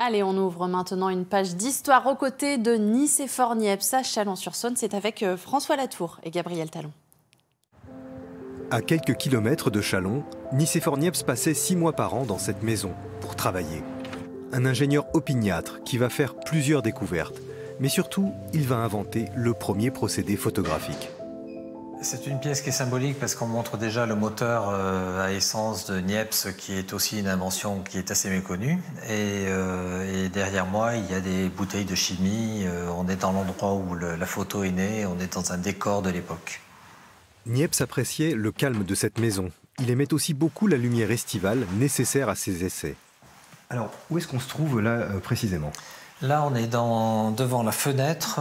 Allez, on ouvre maintenant une page d'histoire aux côtés de Nicéphore Niepce à Chalon-sur-Saône. C'est avec François Latour et Gabriel Talon. À quelques kilomètres de Chalon, Nicéphore Niepce passait 6 mois par an dans cette maison pour travailler. Un ingénieur opiniâtre qui va faire plusieurs découvertes. Mais surtout, il va inventer le premier procédé photographique. C'est une pièce qui est symbolique parce qu'on montre déjà le moteur à essence de Niepce, qui est aussi une invention qui est assez méconnue. Et derrière moi, il y a des bouteilles de chimie. On est dans l'endroit où la photo est née, on est dans un décor de l'époque. Niepce appréciait le calme de cette maison. Il aimait aussi beaucoup la lumière estivale nécessaire à ses essais. Alors, où est-ce qu'on se trouve là précisément ? Là, on est devant la fenêtre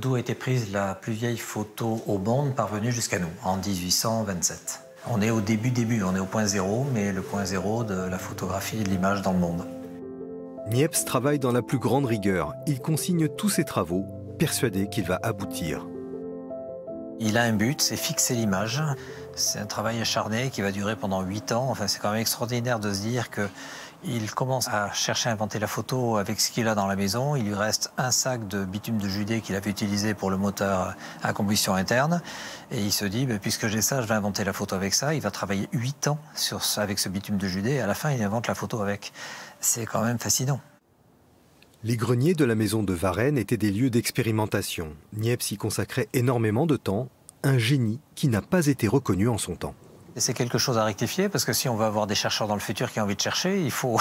d'où a été prise la plus vieille photo au monde parvenue jusqu'à nous, en 1827. On est au début, on est au point zéro, mais le point zéro de la photographie et de l'image dans le monde. Niepce travaille dans la plus grande rigueur. Il consigne tous ses travaux, persuadé qu'il va aboutir. Il a un but, c'est fixer l'image. C'est un travail acharné qui va durer pendant 8 ans. Enfin, c'est quand même extraordinaire de se dire que il commence à chercher à inventer la photo avec ce qu'il a dans la maison. Il lui reste un sac de bitume de Judée qu'il avait utilisé pour le moteur à combustion interne. Et il se dit, puisque j'ai ça, je vais inventer la photo avec ça. Il va travailler 8 ans avec ce bitume de Judée. Et à la fin, il invente la photo avec. C'est quand même fascinant. Les greniers de la maison de Varennes étaient des lieux d'expérimentation. Niepce y consacrait énormément de temps, un génie qui n'a pas été reconnu en son temps. C'est quelque chose à rectifier, parce que si on veut avoir des chercheurs dans le futur qui ont envie de chercher, il faut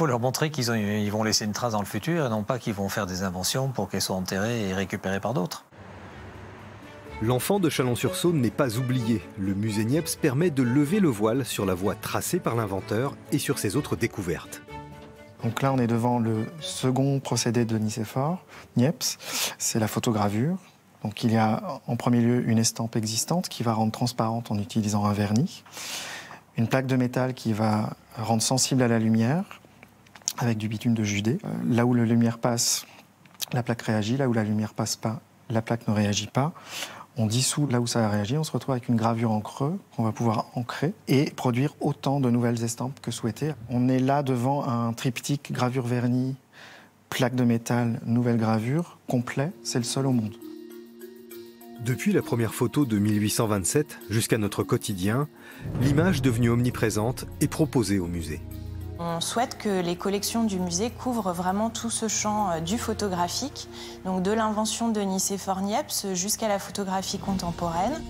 leur montrer qu'ils vont laisser une trace dans le futur et non pas qu'ils vont faire des inventions pour qu'elles soient enterrées et récupérées par d'autres. L'enfant de Chalon-sur-Saône n'est pas oublié. Le musée Niepce permet de lever le voile sur la voie tracée par l'inventeur et sur ses autres découvertes. Donc là, on est devant le second procédé de Nicéphore Niepce, c'est la photogravure. Donc il y a en premier lieu une estampe existante qui va rendre transparente en utilisant un vernis, une plaque de métal qui va rendre sensible à la lumière avec du bitume de Judée. Là où la lumière passe, la plaque réagit, là où la lumière passe pas, la plaque ne réagit pas. On dissout là où ça a réagi, on se retrouve avec une gravure en creux qu'on va pouvoir ancrer et produire autant de nouvelles estampes que souhaité. On est là devant un triptyque gravure vernis, plaque de métal, nouvelle gravure, complet, c'est le seul au monde. Depuis la première photo de 1827 jusqu'à notre quotidien, l'image devenue omniprésente est proposée au musée. On souhaite que les collections du musée couvrent vraiment tout ce champ du photographique, donc de l'invention de Nicéphore Niepce jusqu'à la photographie contemporaine.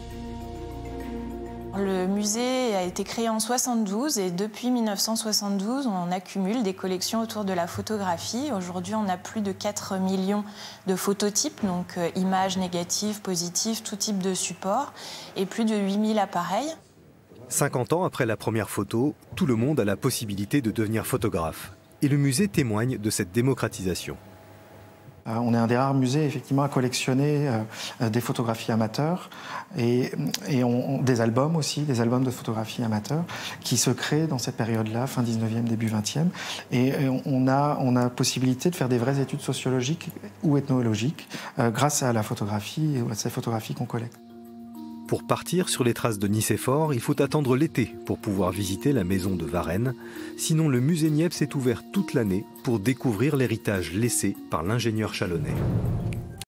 Le musée a été créé en 72 et depuis 1972, on accumule des collections autour de la photographie. Aujourd'hui, on a plus de 4 millions de phototypes, donc images négatives, positives, tout type de support, et plus de 8000 appareils. 50 ans après la première photo, tout le monde a la possibilité de devenir photographe. Et le musée témoigne de cette démocratisation. On est un des rares musées effectivement à collectionner des photographies amateurs et des albums aussi, des albums de photographies amateurs qui se créent dans cette période-là, fin 19e, début 20e. Et on a possibilité de faire des vraies études sociologiques ou ethnologiques grâce à la photographie et à ces photographies qu'on collecte. Pour partir sur les traces de Nicéphore, il faut attendre l'été pour pouvoir visiter la maison de Varennes. Sinon, le musée Niepce est ouvert toute l'année pour découvrir l'héritage laissé par l'ingénieur chalonnais.